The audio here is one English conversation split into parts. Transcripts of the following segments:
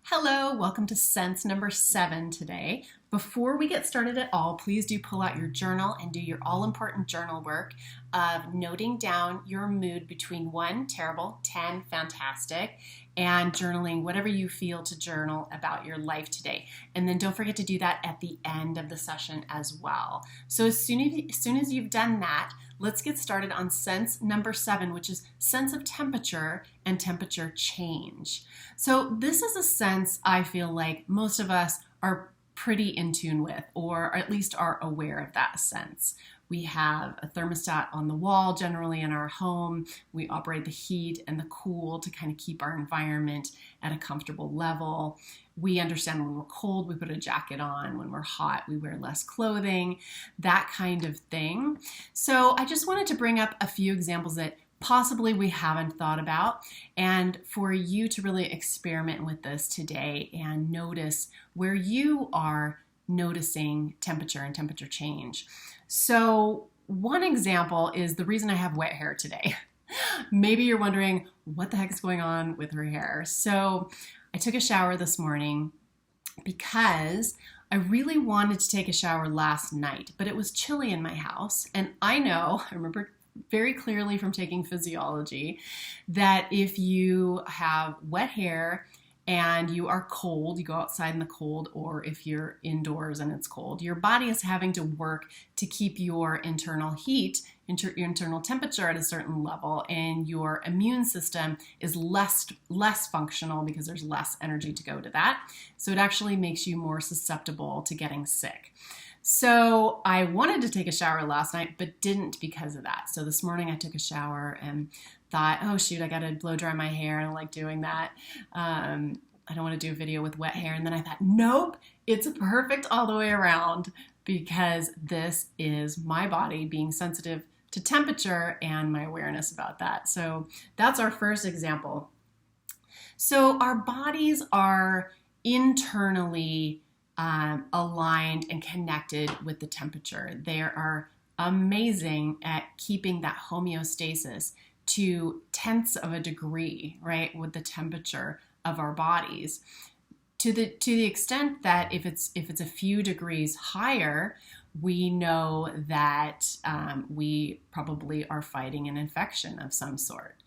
Hello, welcome to sense number 7 today. Before we get started at all, please do pull out your journal and do your all-important journal work of noting down your mood between 1, terrible, 10, fantastic, and journaling whatever you feel to journal about your life today. And then don't forget to do that at the end of the session as well. So as soon as you've done that, let's get started on sense number 7, which is sense of temperature and temperature change. So this is a sense I feel like most of us are pretty in tune with, or at least are aware of that sense. We have a thermostat on the wall generally in our home. We operate the heat and the cool to kind of keep our environment at a comfortable level. We understand when we're cold, we put a jacket on. When we're hot, we wear less clothing, that kind of thing. So I just wanted to bring up a few examples that possibly we haven't thought about, and for you to really experiment with this today and notice where you are noticing temperature and temperature change. So one example is the reason I have wet hair today. Maybe you're wondering what the heck is going on with her hair. So I took a shower this morning because I really wanted to take a shower last night, but it was chilly in my house. And I remember very clearly from taking physiology that if you have wet hair and you are cold, you go outside in the cold, or if you're indoors and it's cold, your body is having to work to keep your internal heat, your internal temperature at a certain level, and your immune system is less functional because there's less energy to go to that. So it actually makes you more susceptible to getting sick. So I wanted to take a shower last night, but didn't because of that. So this morning I took a shower and thought, oh shoot, I got to blow dry my hair. I don't like doing that. I don't want to do a video with wet hair. And then I thought, nope, it's perfect all the way around because this is my body being sensitive to temperature and my awareness about that. So that's our first example. So our bodies are internally aligned and connected with the temperature. They are amazing at keeping that homeostasis to tenths of a degree, right, with the temperature of our bodies. To the extent that if it's a few degrees higher, we know that we probably are fighting an infection of some sort.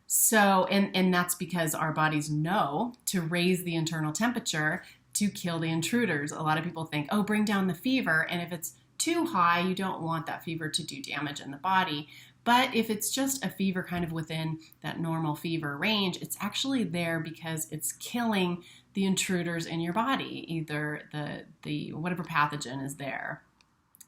So, and that's because our bodies know to raise the internal temperature to kill the intruders. A lot of people think, oh, bring down the fever. And if it's too high, you don't want that fever to do damage in the body. But if it's just a fever kind of within that normal fever range, it's actually there because it's killing the intruders in your body, either the whatever pathogen is there.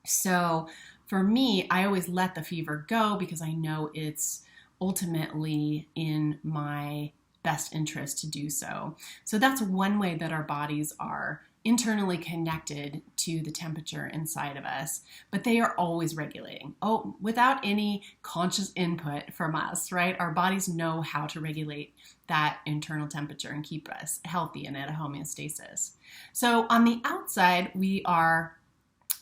So for me, I always let the fever go because I know it's ultimately in my best interest to do so. So that's one way that our bodies are internally connected to the temperature inside of us, but they are always regulating. Oh, without any conscious input from us, right? Our bodies know how to regulate that internal temperature and keep us healthy and at a homeostasis. So on the outside, we are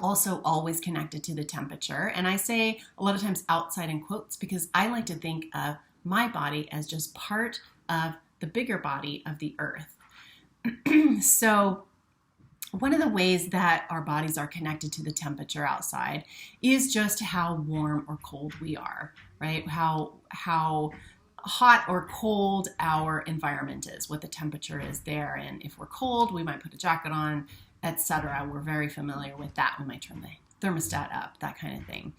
also always connected to the temperature. And I say a lot of times outside in quotes because I like to think of my body as just part of the bigger body of the earth. So one of the ways that our bodies are connected to the temperature outside is just how warm or cold we are, right? How hot or cold our environment is, what the temperature is there. And if we're cold, we might put a jacket on, etc. We're very familiar with that. We might turn the thermostat up, that kind of thing.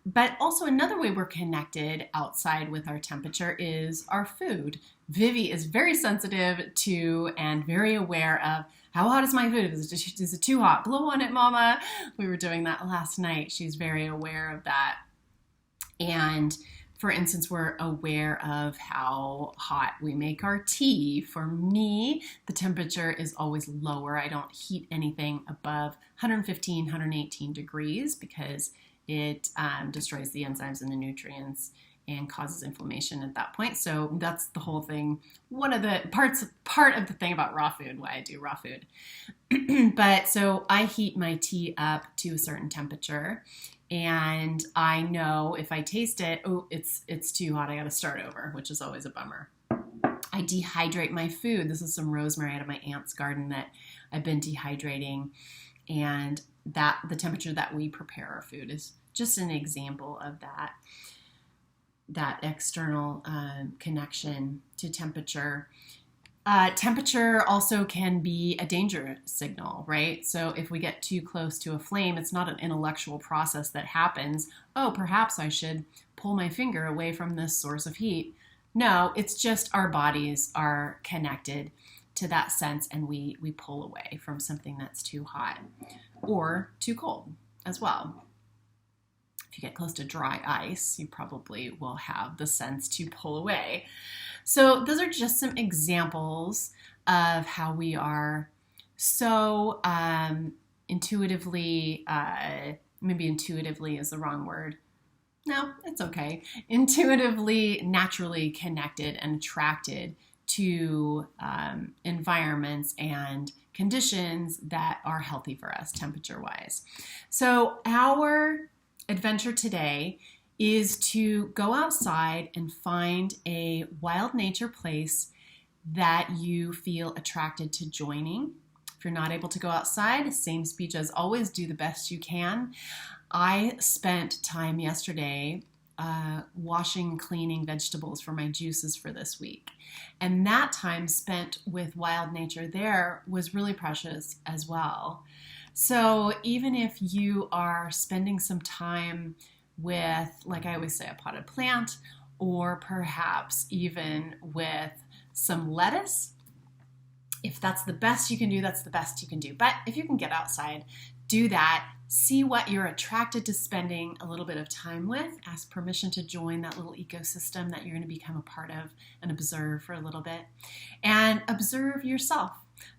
But also another way we're connected outside with our temperature is our food. Vivi is very sensitive to and very aware of how hot is my food? Is it too hot? Blow on it, mama. We were doing that last night. She's very aware of that. And for instance, we're aware of how hot we make our tea. For me, the temperature is always lower. I don't heat anything above 115, 118 degrees because it destroys the enzymes and the nutrients and causes inflammation at that point. So that's the whole thing. One of the part of the thing about raw food, why I do raw food. But so I heat my tea up to a certain temperature, and I know if I taste it, oh, it's too hot, I got to start over, which is always a bummer. I dehydrate my food. This is some rosemary out of my aunt's garden that I've been dehydrating, and that the temperature that we prepare our food is just an example of that external connection to temperature. Temperature also can be a danger signal, right? So if we get too close to a flame, it's not an intellectual process that happens. Oh, perhaps I should pull my finger away from this source of heat. No, it's just our bodies are connected to that sense, and we pull away from something that's too hot or too cold as well. If you get close to dry ice, you probably will have the sense to pull away. So those are just some examples of how we are so intuitively, maybe intuitively is the wrong word. No, it's okay. Intuitively, naturally connected and attracted to environments and conditions that are healthy for us temperature-wise. So our adventure today is to go outside and find a wild nature place that you feel attracted to joining. If you're not able to go outside, same speech as always, do the best you can. I spent time yesterday washing and cleaning vegetables for my juices for this week. And that time spent with wild nature there was really precious as well. So even if you are spending some time with, like I always say, a potted plant, or perhaps even with some lettuce, if that's the best you can do, that's the best you can do. But if you can get outside, do that. See what you're attracted to spending a little bit of time with. Ask permission to join that little ecosystem that you're going to become a part of and observe for a little bit. And observe yourself.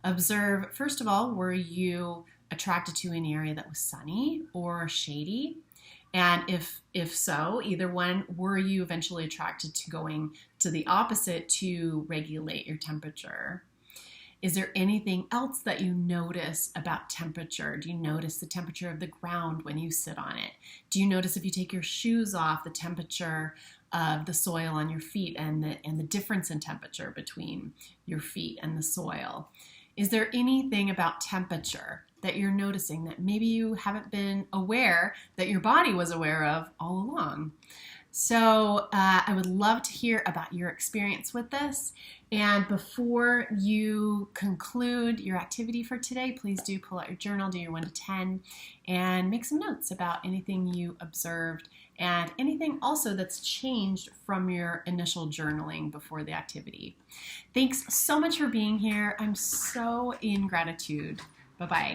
Observe, first of all, were you attracted to an area that was sunny or shady? And if so, either one, were you eventually attracted to going to the opposite to regulate your temperature? Is there anything else that you notice about temperature? Do you notice the temperature of the ground when you sit on it? Do you notice if you take your shoes off, the temperature of the soil on your feet and the difference in temperature between your feet and the soil? Is there anything about temperature that you're noticing that maybe you haven't been aware that your body was aware of all along? So I would love to hear about your experience with this. And before you conclude your activity for today, please do pull out your journal, do your 1 to 10, and make some notes about anything you observed and anything also that's changed from your initial journaling before the activity. Thanks so much for being here. I'm so in gratitude. Bye-bye.